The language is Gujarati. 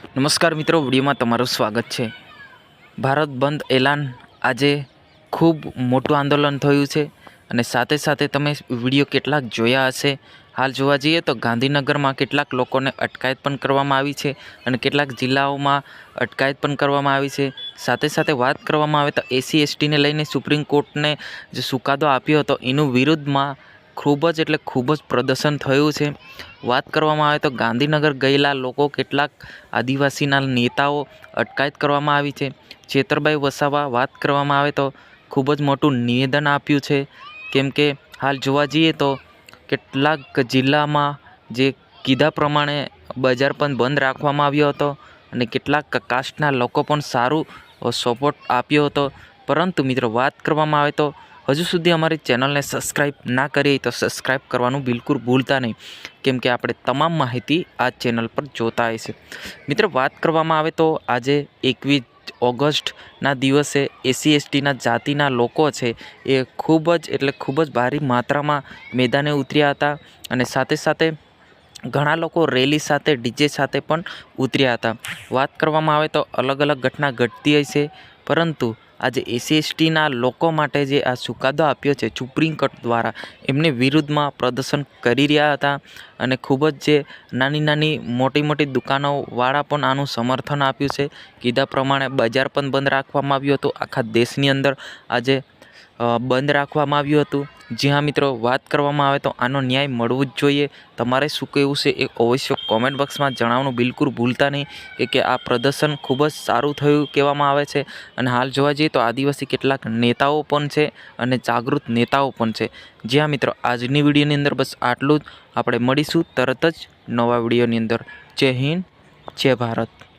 નમસ્કાર મિત્રો, વિડીયોમાં તમારું સ્વાગત છે। ભારત બંધ એલાન આજે ખૂબ મોટું આંદોલન થયું છે અને સાથે સાથે તમે વિડીયો કેટલાક જોયા હશે। હાલ જોવા જઈએ તો ગાંધીનગરમાં કેટલાક લોકોને અટકાયત પણ કરવામાં આવી છે અને કેટલાક જિલ્લાઓમાં અટકાયત પણ કરવામાં આવી છે। સાથે સાથે વાત કરવામાં આવે તો એસસી એસટીને લઈને સુપ્રીમ કોર્ટને જે ચુકાદો આપ્યો હતો એનું વિરુદ્ધમાં ખૂબ જ પ્રદર્શન થયું છે। વાત કરવામાં આવે તો ગાંધીનગર ગયેલા લોકો કેટલાક આદિવાસીના નેતાઓ અટકાયત કરવામાં આવી છે। ચેતરભાઈ વસાવા વાત કરવામાં આવે તો ખૂબ જ મોટું નિવેદન આપ્યું છે, કેમ કે હાલ જોવા જઈએ તો કેટલાક જિલ્લામાં જે કીધા પ્રમાણે બજાર પણ બંધ રાખવામાં આવ્યો હતો અને કેટલાક કાસ્ટના લોકો પણ સારું સપોર્ટ આપ્યો હતો। પરંતુ મિત્રો વાત કરવામાં આવે તો હજુ સુધી અમારી ચેનલને સબસ્ક્રાઈબ ના કરી તો સબસ્ક્રાઈબ કરવાનું બિલકુલ ભૂલતા નહીં, કેમ કે આપણે તમામ માહિતી આ ચેનલ પર જોતા હોય છે। મિત્રો વાત કરવામાં આવે તો આજે 21 ઓગસ્ટના દિવસે એસસી એસટીના જાતિના લોકો છે એ ખૂબ જ ભારી માત્રામાં મેદાને ઉતર્યા હતા અને સાથે સાથે ઘણા લોકો રેલી સાથે ડીજે સાથે પણ ઉતર્યા હતા। વાત કરવામાં આવે તો અલગ અલગ ઘટના ઘટતી હોય છે, પરંતુ આજે એસસી એસટીના લોકો માટે જે આ ચુકાદો આપ્યો છે સુપ્રીમ કોર્ટ દ્વારા, એમની વિરુદ્ધમાં પ્રદર્શન કરી રહ્યા હતા અને ખૂબ જ જે નાની મોટી દુકાનોવાળા પણ આનું સમર્થન આપ્યું છે। કીધા પ્રમાણે બજાર પણ બંધ રાખવામાં આવ્યું હતું, આખા દેશની અંદર આજે બંધ રાખવામાં આવ્યું હતું। જી હા મિત્રો, વાત કરવામાં આવે તો આનો ન્યાય મળવું જ જોઈએ। તમારે શું કહેવું છે એ અવશ્ય કોમેન્ટ બોક્સમાં જણાવવાનું બિલકુલ ભૂલતા નહીં, કે આ પ્રદર્શન ખૂબ જ સારું થયું કહેવામાં આવે છે અને હાલ જોવા જઈએ તો આદિવાસી કેટલાક નેતાઓ પણ છે અને જાગૃત નેતાઓ પણ છે। જી હા મિત્રો, આજની વિડીયોની અંદર બસ આટલું જ। આપણે મળીશું તરત જ નવા વિડીયોની અંદર। જય હિન્દ, જય ભારત।